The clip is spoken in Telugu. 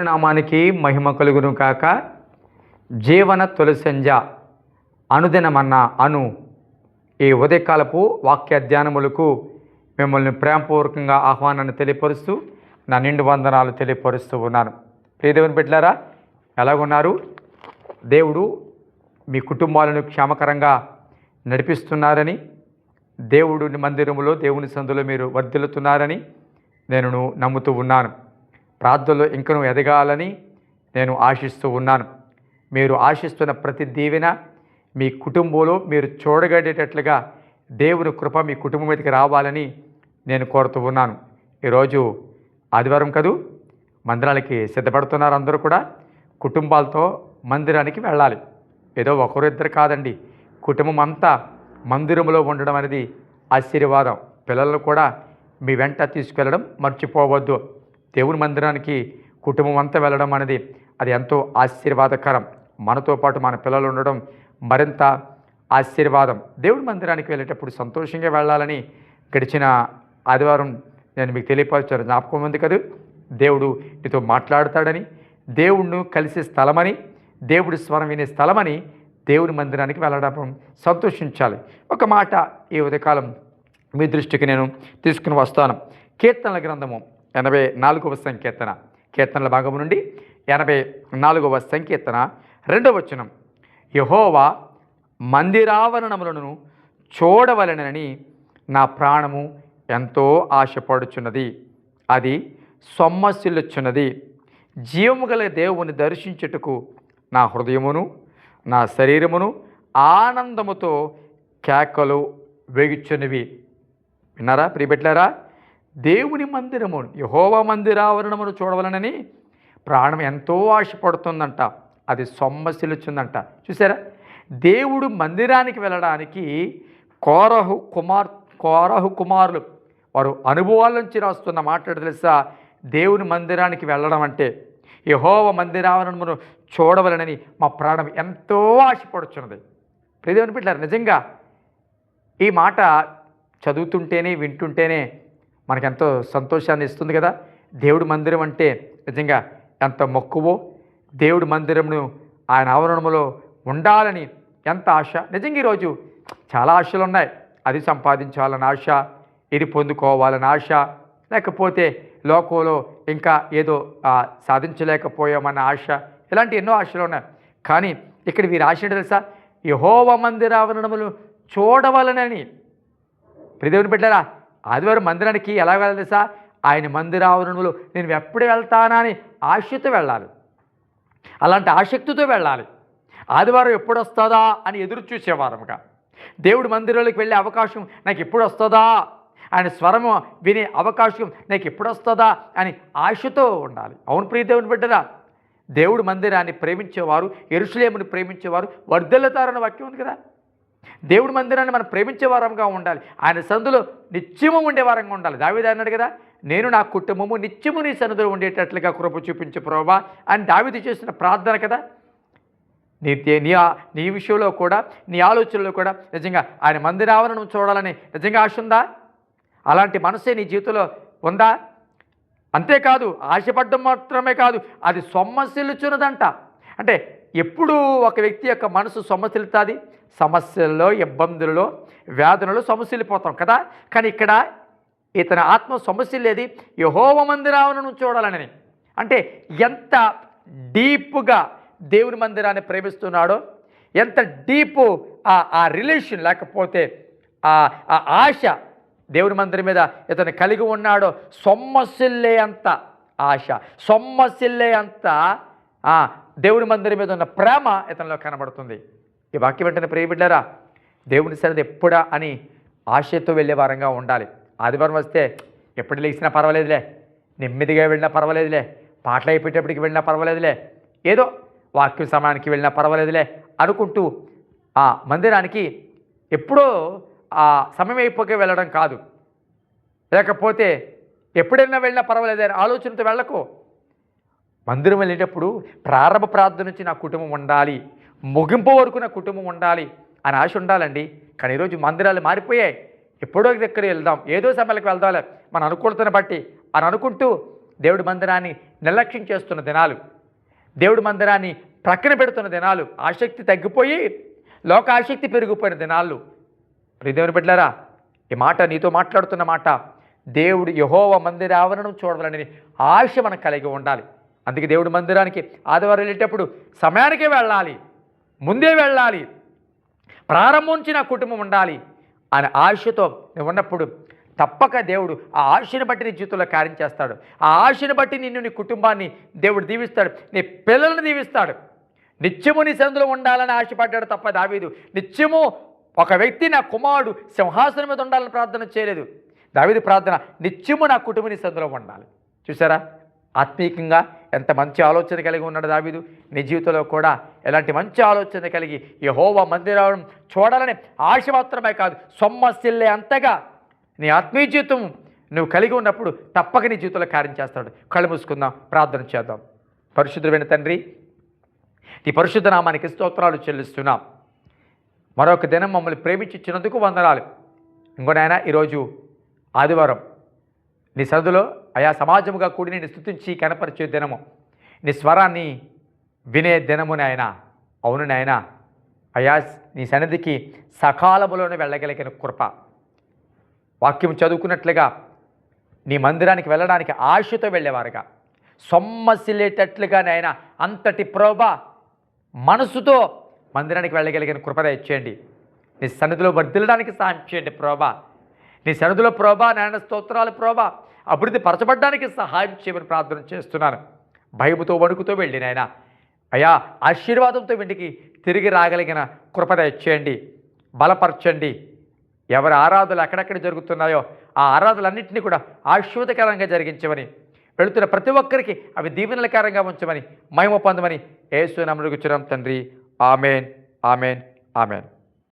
దేవుని నామానికి మహిమ కలుగును కాక. జీవన తొలిసంజ అనుదినమన్న ఈ ఉదయకాలపు వాక్య ధ్యానములకు మిమ్మల్ని ప్రేమపూర్వకంగా ఆహ్వానాన్ని తెలియపరుస్తూ నా నిండు వందనాలు తెలియపరుస్తూ ఉన్నాను. ప్రియదేవుని బిడ్డలారా, ఎలాగున్నారు? దేవుడు మీ కుటుంబాలను క్షేమకరంగా నడిపిస్తున్నారని, దేవుడి మందిరములో దేవుని సందులో మీరు వర్ధిల్లుతున్నారని నేను నమ్ముతూ ఉన్నాను. ప్రార్థనలో ఇంకనూ ఎదగాలని నేను ఆశిస్తూ ఉన్నాను. మీరు ఆశిస్తున్న ప్రతి దీవెన మీ కుటుంబంలో మీరు చూడగలిగేటట్లుగా దేవుని కృప మీ కుటుంబం మీదకి రావాలని నేను కోరుతూ ఉన్నాను. ఈరోజు ఆదివారం కదూ, మందిరానికి సిద్ధపడుతున్నారు. అందరూ కూడా కుటుంబాలతో మందిరానికి వెళ్ళాలి. ఏదో ఒకరిద్దరు కాదండి, కుటుంబం అంతా మందిరంలో ఉండడం అనేది ఆశీర్వాదం. పిల్లలను కూడా మీ వెంట తీసుకెళ్ళడం మర్చిపోవద్దు. దేవుని మందిరానికి కుటుంబం అంతా వెళ్ళడం అనేది అది ఎంతో ఆశీర్వాదకరం. మనతో పాటు మన పిల్లలు ఉండడం మరింత ఆశీర్వాదం. దేవుడి మందిరానికి వెళ్ళేటప్పుడు సంతోషంగా వెళ్ళాలని గడిచిన ఆదివారం నేను మీకు తెలియపరిచాను. జ్ఞాపకం ఉంది కదా, దేవుడు నీతో మాట్లాడతాడని, దేవుడిని కలిసే స్థలమని, దేవుడి స్వరం వినే స్థలమని దేవుని మందిరానికి వెళ్ళడం సంతోషించాలి. ఒక మాట ఈ ఉదయకాలం మీ దృష్టికి నేను తీసుకుని వస్తాను. కీర్తనల గ్రంథము 84వ సంకీర్తన, కీర్తనల భాగం నుండి 84వ సంకీర్తన 2వ వచనం. యెహోవా మందిరావరణములను చూడవలెనని నా ప్రాణము ఎంతో ఆశపడుచున్నది, అది సొమ్మసిల్లుచున్నది. జీవము గల దేవుని దర్శించుటకు నా హృదయమును నా శరీరమును ఆనందముతో కేకలు వేగుచున్నవి. విన్నారా ప్రియబిడ్డలారా? దేవుని మందిరము, యెహోవా మందిరావరణమును చూడవలనని ప్రాణం ఎంతో ఆశపడుతుందంట, అది సొమ్మసిల్లుచుందంట. చూసారా? దేవుడు మందిరానికి వెళ్ళడానికి కోరహు కుమారులు వారు అనుభవాల నుంచి రాస్తున్న మాట తెలుసా? దేవుని మందిరానికి వెళ్ళడం అంటే, యెహోవా మందిరావరణమును చూడవలనని మా ప్రాణం ఎంతో ఆశపడుచున్నది. ప్రియదేవుని బిడ్డలారా, నిజంగా ఈ మాట చదువుతుంటేనే వింటుంటేనే మనకెంతో సంతోషాన్ని ఇస్తుంది కదా. దేవుడి మందిరం అంటే నిజంగా ఎంత మక్కువో, దేవుడి మందిరమును ఆయన ఆవరణములో ఉండాలని ఎంత ఆశ. నిజంగా ఈరోజు చాలా ఆశలు ఉన్నాయి. అది సంపాదించాలని ఆశ, ఇది పొందుకోవాలని ఆశ, లేకపోతే లోకంలో ఇంకా ఏదో సాధించలేకపోయామన్న ఆశ, ఇలాంటి ఎన్నో ఆశలు ఉన్నాయి. కానీ ఇక్కడ వీరు ఆశ ఏంటో తెలుసా? యెహోవా మందిరావరణములు చూడవలనని. ప్రియదేవుని బిడ్డలారా, ఆదివారం మందిరానికి ఎలా వెళ్ళాలి తెలుసా? ఆయన మందిరావరణములు నేను ఎప్పుడు వెళ్తానా అని ఆశతో వెళ్ళాలి. అలాంటి ఆసక్తితో వెళ్ళాలి. ఆదివారం ఎప్పుడు వస్తుందా అని ఎదురు చూసేవారముగా, దేవుడి మందిరంలోకి వెళ్ళే అవకాశం నాకు ఎప్పుడు వస్తుందా, ఆయన స్వరము వినే అవకాశం నాకు ఎప్పుడు వస్తుందా అని ఆశతో ఉండాలి. అవును ప్రియదేవుని బిడ్డరా, దేవుడి మందిరాన్ని ప్రేమించేవారు, యెరూషలేమును ప్రేమించేవారు వర్ధిల్లుతారన్న వాక్యం ఉంది కదా. దేవుడి మందిరాన్ని మనం ప్రేమించే వారంగా ఉండాలి. ఆయన సన్నిధిలో నిత్యము ఉండే వారంగా ఉండాలి. దావీదు అన్నాడు కదా, నేను నా కుటుంబము నిత్యము నీ సన్నిధిలో ఉండేటట్లుగా కృప చూపించు ప్రభువా అని దావీదు చేసిన ప్రార్థన కదా. నీ విషయంలో కూడా, నీ ఆలోచనలో కూడా నిజంగా ఆయన మందిరావరణం చూడాలని నిజంగా ఆశ ఉందా? అలాంటి మనసే నీ జీవితంలో ఉందా? అంతేకాదు, ఆశపడ్డం మాత్రమే కాదు, అది సొమ్మసిల్లుచున్నదంట. అంటే ఎప్పుడు ఒక వ్యక్తి యొక్క మనసు సొమ్మసిల్లుతుంది? సమస్యల్లో, ఇబ్బందులలో, వేదనలో సొమ్మసిల్లిపోతాం కదా. కానీ ఇక్కడ ఇతని ఆత్మ సొమ్మసిల్లేది యెహోవా మందిరావరణం చూడాలని. అంటే ఎంత డీప్గా దేవుని మందిరాన్ని ప్రేమిస్తున్నాడో, ఎంత డీపు ఆ రిలేషన్ లేకపోతే ఆ ఆశ దేవుని మందిరం మీద ఇతను కలిగి ఉన్నాడో, సొమ్మసిల్లే అంత ఆశ, సొమ్మసిల్లే అంత దేవుని మందిరం మీద ఉన్న ప్రేమ ఇతనిలో కనబడుతుంది. ఈ వాక్యం వెంటనే ప్రియబిడ్డారా, దేవుని సన్నిధి ఎప్పుడా అని ఆశతో వెళ్ళే వారంగా ఉండాలి. ఆదివారం వస్తే ఎప్పుడు లేచినా పర్వాలేదులే, నెమ్మదిగా వెళ్ళినా పర్వాలేదులే, పాటలు అయిపోయేటప్పటికి వెళ్ళినా పర్వాలేదులే, ఏదో వాక్యం సమయానికి వెళ్ళినా పర్వాలేదులే అనుకుంటూ ఆ మందిరానికి ఎప్పుడో ఆ సమయం అయిపోకే వెళ్ళడం కాదు, లేకపోతే ఎప్పుడైనా వెళ్ళినా పర్వాలేదు అని ఆలోచనతో వెళ్ళకు. మందిరం వెళ్ళేటప్పుడు ప్రారంభ ప్రార్థన నుంచి నా కుటుంబం ఉండాలి, ముగింపు వరకు నా కుటుంబం ఉండాలి అని ఆశ ఉండాలండి. కానీ ఈరోజు మందిరాలు మారిపోయాయి. ఎప్పుడో దగ్గర వెళ్దాం, ఏదో సమయాలకు వెళ్దాంలే మన అనుకూలతను బట్టి అని అనుకుంటూ దేవుడి మందిరాన్ని నిర్లక్ష్యం చేస్తున్న దినాలు, దేవుడి మందిరాన్ని ప్రక్కన పెడుతున్న దినాలు, ఆసక్తి తగ్గిపోయి లోక ఆసక్తి పెరిగిపోయిన దినాలు. ప్రియదేవుని బిడ్డలారా, ఈ మాట నీతో మాట్లాడుతున్న మాట, దేవుడు యెహోవా మందిర ఆవరణం చూడవాలని ఆశ మనకు కలిగి ఉండాలి. అందుకే దేవుడి మందిరానికి ఆదివారం వెళ్ళేటప్పుడు సమయానికే వెళ్ళాలి, ముందే వెళ్ళాలి, ప్రారంభం నుంచి నా కుటుంబం ఉండాలి అనే ఆశతో నువ్వు ఉన్నప్పుడు తప్పక దేవుడు ఆ ఆశను బట్టి నీ జీవితంలో కార్యం చేస్తాడు. ఆ ఆశను బట్టి నిన్ను, నీ కుటుంబాన్ని దేవుడు దీవిస్తాడు, నీ పిల్లలను దీవిస్తాడు. నిత్యము నీ సందులో ఉండాలని ఆశపడ్డాడు తప్ప దావీదు నిత్యము ఒక వ్యక్తి నా కుమారుడు సింహాసనం మీద ఉండాలని ప్రార్థన చేయలేదు. దావీదు ప్రార్థన, నిత్యము నా కుటుంబం నీ సందులో ఉండాలి. చూసారా, ఆత్మీయంగా ఎంత మంచి ఆలోచన కలిగి ఉన్నాడు దావీదు. నీ జీవితంలో కూడా ఎలాంటి మంచి ఆలోచన కలిగి యెహోవా మందిరం చూడాలని ఆశ మాత్రమే కాదు, సొమ్మసిల్లే అంతగా నీ ఆత్మీయ జీవితం నువ్వు కలిగి ఉన్నప్పుడు తప్పక నీ జీవితంలో కార్యం చేస్తాడు. కళ్ళు మూసుకుందాం, ప్రార్థన చేద్దాం. పరిశుద్ధమైన తండ్రి, నీ పరిశుద్ధ నామానికి స్తోత్రాలు చెల్లిస్తున్నాం. మరొక దినం మమ్మల్ని ప్రేమించినందుకు వందనాలు. ఇంకో నాయన, ఈరోజు ఆదివారం నీ సన్నిధిలో అయా సమాజముగా కూడి నేను స్తుతించి కనపరిచే దినము, నీ స్వరాన్ని వినే దినము నాయన. అవును నాయన, అయా నీ సన్నిధికి సకాలములోనే వెళ్ళగలిగిన కృప, వాక్యం చదువుకున్నట్లుగా నీ మందిరానికి వెళ్ళడానికి ఆశతో వెళ్ళేవారుగా, సొమ్మసిల్లేటట్లుగా నాయన అంతటి ప్రోభ మనసుతో మందిరానికి వెళ్ళగలిగిన కృప దయచేయండి. నీ సన్నిధిలో వర్ధిల్లడానికి సహాయం చేయండి ప్రోభ. నీ సన్నిధిలో ప్రోభ నాయన స్తోత్రాలు ప్రోభ అభివృద్ధి పరచబడ్డానికి సహాయం చేయమని ప్రార్థన చేస్తున్నాను. భయముతో వణుకుతో వెళ్ళి నాయన అయా ఆశీర్వాదంతో ఇంటికి తిరిగి రాగలిగిన కృప దయచేయండి, బలపరచండి. ఎవరి ఆరాధనలు ఎక్కడెక్కడ జరుగుతున్నాయో ఆ ఆరాధనలన్నింటినీ కూడా ఆశీర్వాదకరంగా జరిగించమని, వెళుతున్న ప్రతి ఒక్కరికి అవి దీవెనలకరంగా ఉంచమని, మహిమ పొందమని యేసు నామములో అడుగుచున్నాం తండ్రి. Amen, amen, amen.